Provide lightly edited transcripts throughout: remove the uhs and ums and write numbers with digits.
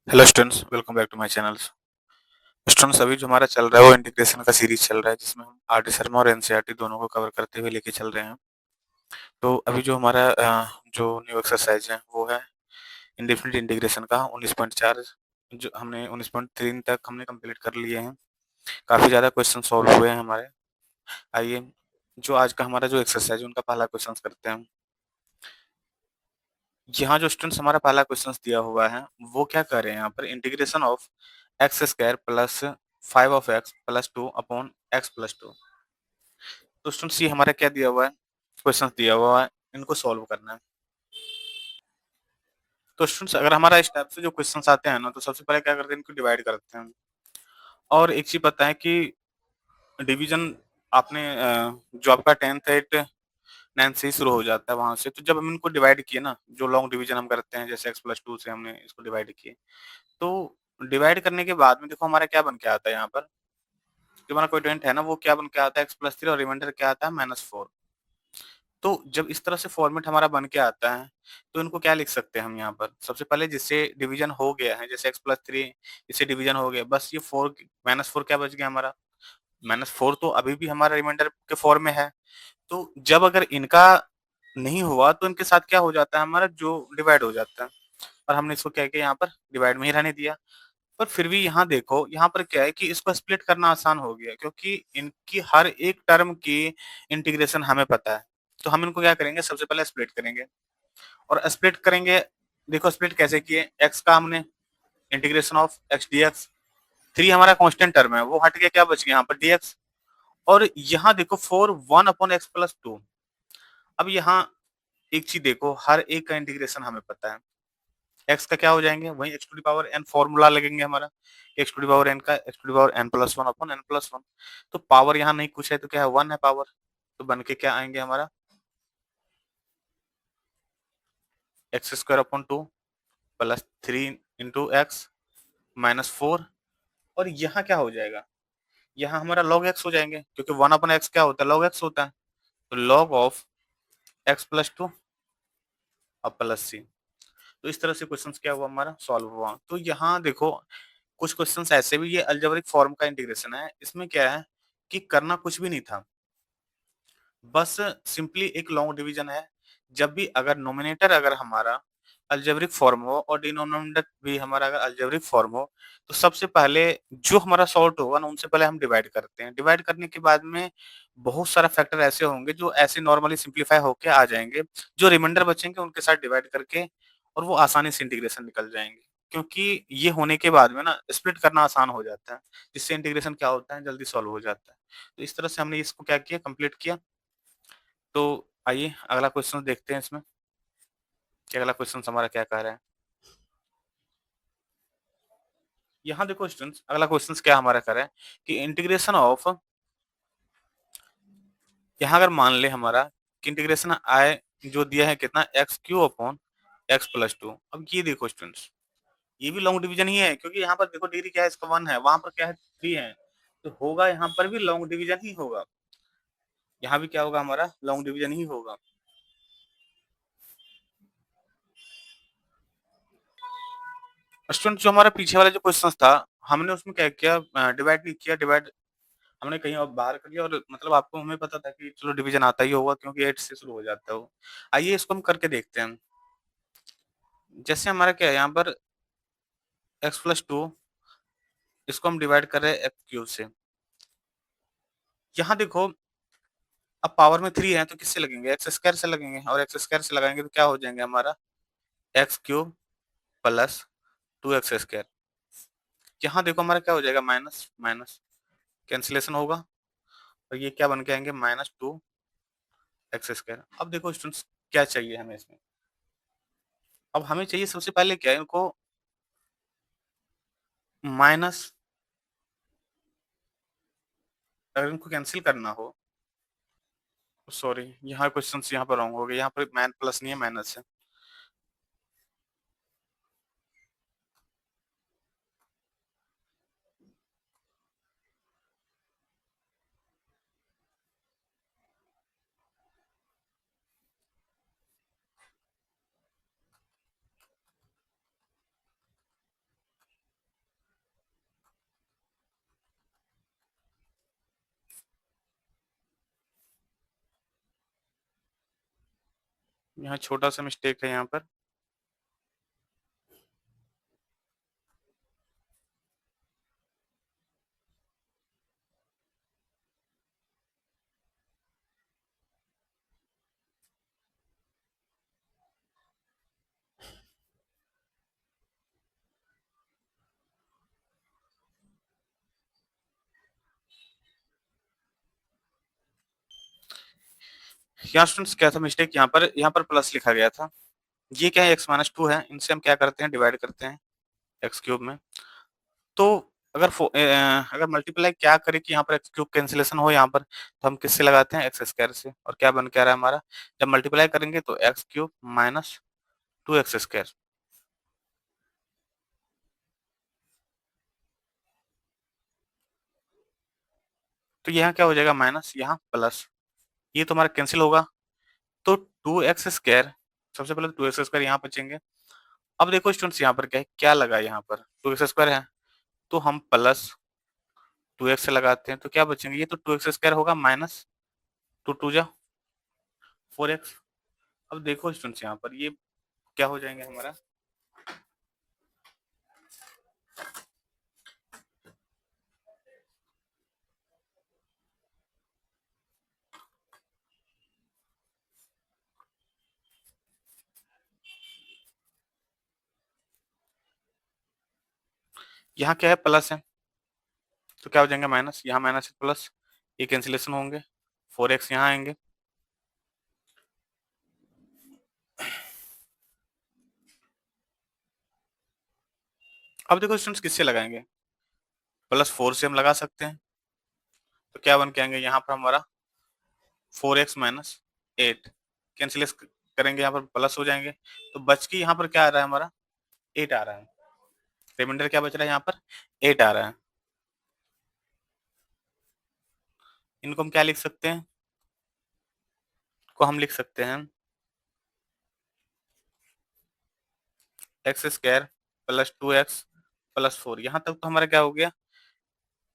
Hello students, welcome back to my channels. Students, अभी जो हमारा चल रहा है वो इंटीग्रेशन का सीरीज चल रहा है, जिसमें हम आर डी शर्मा और एनसीईआरटी दोनों को कवर करते हुए लेके चल रहे हैं। तो अभी जो हमारा जो न्यू एक्सरसाइज है वो है इंडेफिनिट इंटीग्रेशन का 19.4। जो हमने 19.3 तक हमने कंप्लीट कर लिए हैं। काफ़ी ज़्यादा क्वेश्चन सॉल्व हुए हैं हमारे। आइए, जो आज का हमारा जो एक्सरसाइज है उनका पहला क्वेश्चन करते हैं। यहाँ जो स्टूडेंट्स हमारा पहला क्वेश्चन दिया हुआ है वो क्या कर रहे हैं, यहाँ पर integration of x square plus 5 of x plus 2 upon x plus 2। तो स्टूडेंट्स ये हमारा क्या दिया हुआ है, क्वेश्चन दिया हुआ है, इनको सॉल्व करना है। तो स्टूडेंट्स अगर हमारा इस टाइप से जो क्वेश्चंस आते हैं ना, तो सबसे पहले क्या करते हैं, इनको डिवाइड करते हैं। और एक चीज पता है कि डिवीजन आपने जो आपका 10th 8 9 से ही शुरू हो जाता है वहां से। तो जब हम इनको डिवाइड किए ना, जो लॉन्ग डिवीजन हम करते हैं, जैसे एक्स प्लस 2 से हमने इसको डिवाइड किए, तो डिवाइड करने के बाद में देखो हमारा क्या बन के आता है। यहाँ पर जो हमारा क्वोटिएंट है ना, वो क्या बन के आता है, एक्स प्लस 3, और रिमाइंडर क्या आता है, -4। तो जब इस तरह से फॉर्मेट हमारा बन के आता है, तो इनको क्या लिख सकते हैं हम यहाँ पर। सबसे पहले जिससे डिवीजन हो गया है, जैसे एक्स प्लस 3 इससे डिवीजन हो गया, बस ये 4 -4 क्या बच गया हमारा, -4 तो अभी भी हमारा रिमाइंडर के फॉर्म में है। तो जब अगर इनका नहीं हुआ तो इनके साथ क्या हो जाता है, हमारा जो डिवाइड हो जाता है। और हमने इसको क्या किया, यहाँ पर डिवाइड में ही रहने दिया। पर फिर भी यहाँ देखो, यहाँ पर क्या है कि इसको स्प्लिट करना आसान हो गया, क्योंकि इनकी हर एक टर्म की इंटीग्रेशन हमें पता है। तो हम इनको क्या करेंगे, सबसे पहले स्प्लिट करेंगे। और स्प्लिट करेंगे, देखो स्प्लिट कैसे किए, एक्स का हमने integration of x D x, 3 हमारा कांस्टेंट टर्म है, वो हट के क्या बच गया यहाँ पर dx। और यहाँ देखो 4 1 अपॉन एक्स प्लस 2। अब यहाँ एक चीज देखो, हर एक का इंटीग्रेशन हमें पता है। एक्स का क्या हो जाएंगे, वही x to the power n formula लगेंगे हमारा, x to the power n का x to the power n plus one upon n plus one. तो पावर यहाँ नहीं कुछ है, तो क्या है, वन है पावर। तो बन के क्या आएंगे हमारा, x square upon 2 plus 3 into x minus 4। और यहाँ क्या हो जाएगा, यहाँ हमारा लॉग एक्स हो जाएंगे, क्योंकि वन अपॉन एक्स क्या होता है, लॉग एक्स होता है। तो लॉग ऑफ एक्स प्लस 2 और प्लस सी। तो इस तरह से क्वेश्चन क्या हुआ, हमारा सॉल्व हुआ। तो यहाँ देखो, कुछ क्वेश्चंस ऐसे भी, ये अलजेब्रिक फॉर्म का इंटीग्रेशन है, इसमें क्या है कि करना कुछ भी नहीं था, बस सिंपली एक लॉन्ग डिवीजन है। जब भी अगर नोमिनेटर अगर हमारा अलजेब्रिक फॉर्म हो और डिनोमिनेटर भी हमारा अगर अलजेब्रिक फॉर्म हो, तो सबसे पहले जो हमारा सॉल्ट होगा ना, उनसे पहले हम डिवाइड करते हैं। डिवाइड करने के बाद में बहुत सारा फैक्टर ऐसे होंगे जो ऐसे नॉर्मली सिंप्लीफाई होके आ जाएंगे, जो रिमाइंडर बचेंगे उनके साथ डिवाइड करके, और वो आसानी से इंटीग्रेशन निकल जाएंगे। क्योंकि ये होने के बाद में ना स्प्लिट करना आसान हो जाता है, जिससे इंटीग्रेशन क्या होता है, जल्दी सॉल्व हो जाता है। तो इस तरह से हमने इसको क्या किया, कंप्लीट किया। तो आइए अगला क्वेश्चन देखते हैं इसमें कि अगला क्वेश्चन हमारा क्या कह रहा है। यहाँ देखो स्टूडेंट्स, अगला क्वेश्चन क्या हमारा कर रहा है कि इंटीग्रेशन ऑफ, यहाँ अगर मान ले हमारा कि इंटीग्रेशन आई जो दिया है कितना, x Q upon x plus 2। अब ये देखो स्टूडेंट्स, ये भी लॉन्ग डिवीजन ही है, क्योंकि यहाँ पर देखो डिग्री क्या है, इसका 1 है, वहां पर क्या है, 3 है। तो होगा यहाँ पर भी लॉन्ग डिवीजन ही होगा, यहाँ भी क्या होगा, हमारा लॉन्ग डिवीजन ही होगा। स्टूडेंट जो हमारा पीछे वाला जो क्वेश्चन था, हमने उसमें क्या किया, डिवाइड नहीं किया, डिवाइड हमने कहीं और बाहर कर लिया। और मतलब आपको, हमें पता था कि चलो डिवीजन आता ही होगा, क्योंकि 8 से शुरू हो जाता है वो। आइए इसको हम करके देखते हैं। जैसे हमारा क्या है यहाँ पर, एक्स प्लस 2, इसको हम डिवाइड कर रहे हैं एक्स क्यूब से। यहाँ देखो, अब पावर में 3 है तो किससे लगेंगे, एक्स स्क्वायर से लगेंगे, और एक्स स्क्वायर से लगाएंगे तो क्या हो जाएंगे हमारा, x cube plus 2 x square. यहाँ देखो हमारा क्या हो जाएगा, माइनस माइनस कैंसिलेशन होगा, और ये क्या बन के आएंगे, -2 एक्स स्क्वायर। अब देखो स्टूडेंट्स, क्या चाहिए हमें इसमें, अब हमें चाहिए सबसे पहले क्या है, इनको माइनस, अगर इनको कैंसिल करना हो, सॉरी यहाँ क्वेश्चन यहाँ पर रॉन्ग हो गए, यहाँ पर मैन प्लस नहीं है, माइनस है। यहाँ छोटा-सा मिस्टेक है यहाँ पर। यहाँ स्टूडेंट्स क्या था मिस्टेक यहाँ पर प्लस लिखा गया था। ये क्या है x-2 है, इनसे हम क्या करते हैं डिवाइड करते हैं x क्यूब में। तो अगर मल्टीप्लाई क्या करे कि यहाँ पर x क्यूब कैंसिलेशन हो यहाँ पर, तो हम किससे लगाते हैं x स्क्वायर से, और क्या बन के आ रहा है हमारा, जब मल्टीप्लाई करेंगे तो x cube minus 2x square. तो यहाँ क्या हो जाएगा माइनस, यहाँ प्लस, ये तो हमारा कैंसिल होगा, तो 2x स्क्वायर, सबसे पहले तो 2x स्क्वायर यहाँ बचेंगे। अब देखो स्टूडेंट्स यहाँ पर क्या है, क्या लगा यहाँ पर 2x स्क्वायर है, तो हम प्लस 2x से लगाते हैं तो क्या बचेंगे, ये तो 2x स्क्वायर होगा माइनस 2 2 जा 4x। अब देखो स्टूडेंट्स यहाँ पर ये क्या हो जाएंगे हमारा, यहाँ क्या है प्लस है, तो क्या हो जाएंगे माइनस, यहाँ माइनस प्लस, ये कैंसिलेशन होंगे, 4x यहाँ आएंगे। अब देखो स्टूडेंट्स किससे लगाएंगे, प्लस 4 से हम लगा सकते हैं, तो क्या बन के आएंगे यहाँ पर हमारा 4x माइनस 8, कैंसिलेशन करेंगे यहाँ पर प्लस हो जाएंगे, तो बच के यहाँ पर क्या आ रहा है हमारा 8 आ रहा है, रिमाइंडर क्या बच रहा है यहाँ पर 8 आ रहा है। इनको हम क्या लिख सकते हैं, को हम लिख सकते हैं x square plus 2x plus 4, यहाँ तक तो हमारा क्या हो गया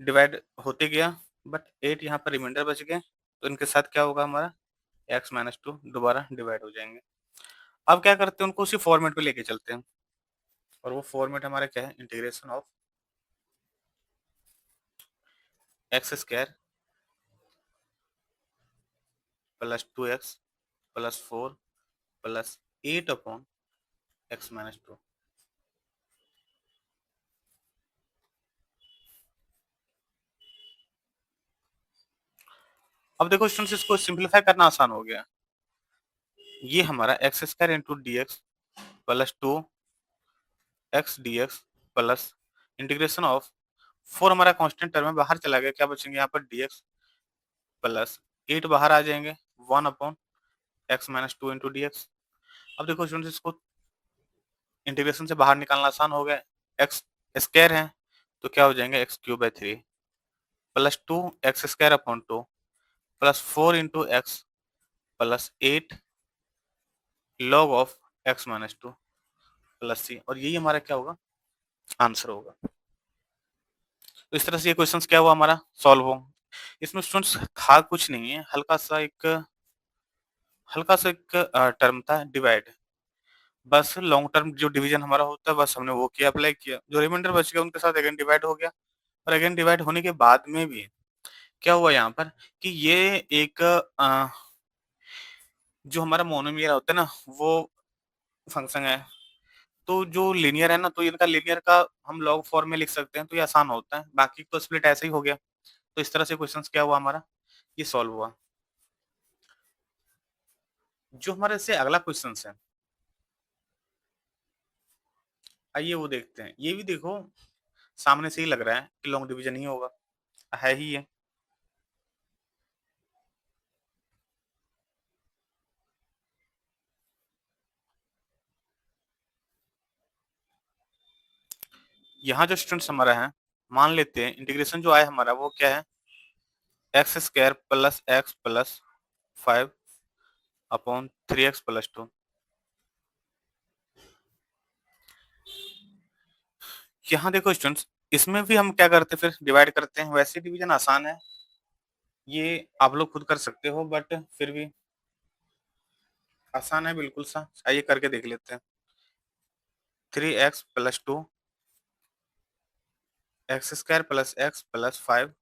डिवाइड होते गया, बट 8 यहाँ पर रिमाइंडर बच गए, तो इनके साथ क्या होगा हमारा x-2 दोबारा डिवाइड हो जाएंगे। अब क्या करते हैं उनको उसी फॉर्मेट पे लेके चलते हैं, और वो फॉर्मेट हमारा क्या है, integration of x square plus 2x plus 4 plus 8 upon x-2। अब देखो स्टूडेंट्स इसको सिंप्लीफाई करना आसान हो गया, ये हमारा x square into D x plus 2x dx plus integration of 4 हमारा कांस्टेंट टर्म है, बाहर चला गया, क्या बचेंगे यहाँ पर dx प्लस 8 बाहर आ जाएंगे 1 upon x-2 into D x. अब देखो स्टूडेंट्स इसको इंटीग्रेशन से बाहर निकालना आसान हो गया, एक्स स्क्वायर है तो क्या हो जाएंगे x cube by 3 plus 2x square upon 2 plus 4 into x plus 8 log of x-2 plus c, और यही हमारा क्या होगा आंसर होगा। तो इस तरह से ये क्वेश्चन क्या हुआ हमारा सॉल्व हो। इसमें स्टूडेंट्स था कुछ नहीं है, हल्का सा एक टर्म था डिवाइड, बस लॉन्ग टर्म जो डिवीजन हमारा होता है बस हमने वो किया अप्लाई किया, जो रिमाइंडर बच गया उनके साथ अगेन डिवाइड हो गया, और अगेन डिवाइड होने के बाद में भी क्या हुआ यहाँ पर कि ये एक जो हमारा मोनोमियर होता है ना वो फंक्शन है, तो जो लीनियर है ना तो इनका लीनियर का हम लॉग फॉर्म में लिख सकते हैं, तो ये आसान होता है, बाकी तो स्प्लिट ऐसे ही हो गया। तो इस तरह से क्वेश्चन क्या हुआ हमारा ये सॉल्व हुआ। जो हमारे से अगला क्वेश्चन है आइए वो देखते हैं, ये भी देखो सामने से ही लग रहा है कि लॉन्ग डिवीजन ही होगा, है ही ये। यहाँ जो स्टूडेंट्स हमारा है मान लेते हैं इंटीग्रेशन जो आया हमारा वो क्या है x square plus x plus 5 upon 3x plus 2। यहाँ देखो स्टूडेंट्स इसमें भी हम क्या करते हैं फिर डिवाइड करते हैं, वैसे डिवीजन आसान है, ये आप लोग खुद कर सकते हो, बट फिर भी आसान है बिल्कुल सा, आइए करके देख लेते हैं। 3x + 2 x² + x + 5।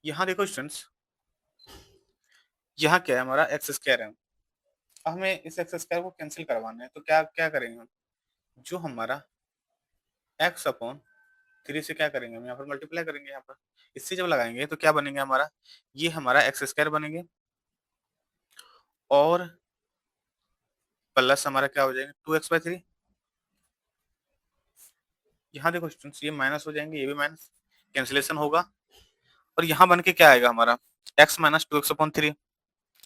यहाँ देखो स्टूडेंट्स, यहाँ क्या है, हमारा x² है। अब हमें इस x² को कैंसिल करवाना है, तो क्या क्या करेंगे हम? जो हमारा x/3 से क्या करेंगे हम, यहाँ पर मल्टीप्लाई करेंगे। यहाँ पर इससे जब लगाएंगे तो क्या बनेंगे हमारा, ये हमारा x² बनेंगे और प्लस हमारा क्या हो जाएगा 2x/3। यहाँ देखो स्टूडेंट्स, ये माइनस हो जाएंगे, ये भी माइनस, कैंसिलेशन होगा। और यहाँ बन के क्या आएगा हमारा, x - 2x/3।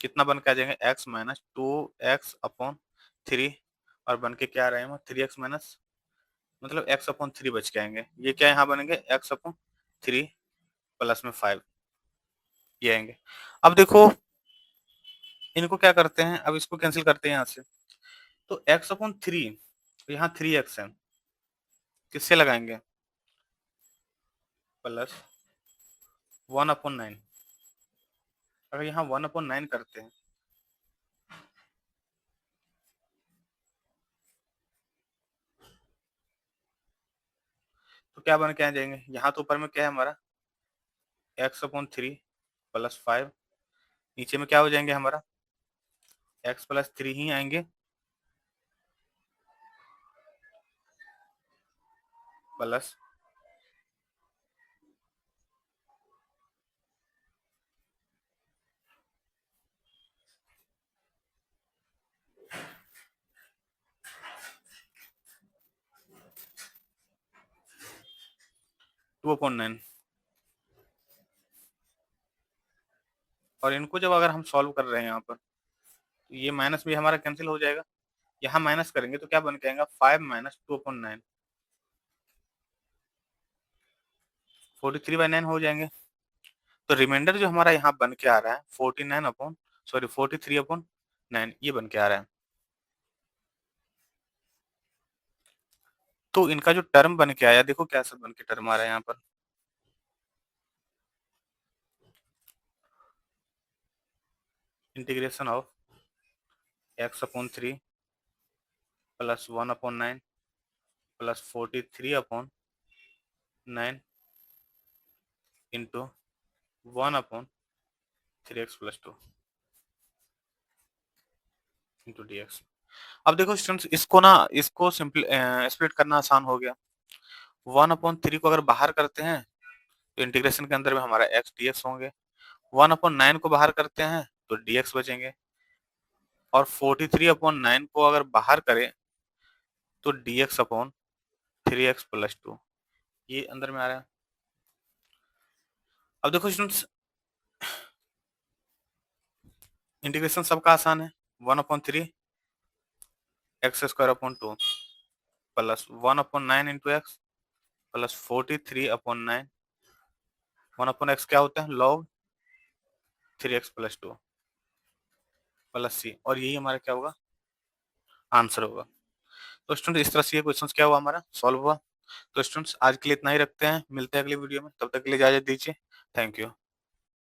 कितना बन के आ जाएंगे, x - 2x/3। और बन के क्या आ रहे हैं, 3x माइनस, मतलब x/3 बच के आएंगे। ये क्या यहाँ बनेंगे, x/3 प्लस में 5, ये आएंगे। अब देखो इनको क्या करते हैं, अब इसको कैंसिल करते हैं यहाँ से। तो x/3, यहाँ 3x है, किससे लगाएंगे, प्लस 1/9। अगर यहाँ 1/9 करते हैं तो क्या बन के आ जाएंगे, यहाँ तो ऊपर में क्या है हमारा x/3 प्लस 5, नीचे में क्या हो जाएंगे हमारा x+3 ही आएंगे, प्लस 2/9। और इनको जब अगर हम सॉल्व कर रहे हैं यहाँ पर, तो ये माइनस भी हमारा कैंसिल हो जाएगा। यहाँ माइनस करेंगे तो क्या बन के आएगा, 5 - 2/9, 43/9 हो जाएंगे। तो रिमाइंडर जो हमारा यहाँ बन के आ रहा है 43/9, ये बन के आ रहा है। तो इनका जो टर्म बन के आया, देखो क्या सब बन के टर्म आ रहा है यहाँ पर, integration of x/3 plus 1/9 plus 43/9 into 1/3x + 2 into dx। अब देखो स्टूडेंट्स, इसको ना, इसको सिंपल स्प्लिट करना आसान हो गया। 1/3 को अगर बाहर करते हैं तो इंटीग्रेशन के अंदर में हमारा x dx होंगे। 1/9 को बाहर करते हैं तो dx बचेंगे। और 43/9 को अगर बाहर करें तो dx/3x + 2, ये अंदर में आ रहा है। अब देखो स्टूडेंट्स, इंटीग्रेशन सबका आसान है। 1/3 x² plus 1/9 into x plus 43/9, 1/x क्या होता है, log 3x + 2 प्लस c, और यही हमारा क्या होगा, आंसर होगा। तो स्टूडेंट इस तरह से ये क्वेश्चन क्या हुआ, हमारा सॉल्व हुआ। तो स्टूडेंट्स आज के लिए इतना ही रखते हैं, मिलते हैं अगली वीडियो में, तब तक के लिए इजाजत दीजिए। Thank you.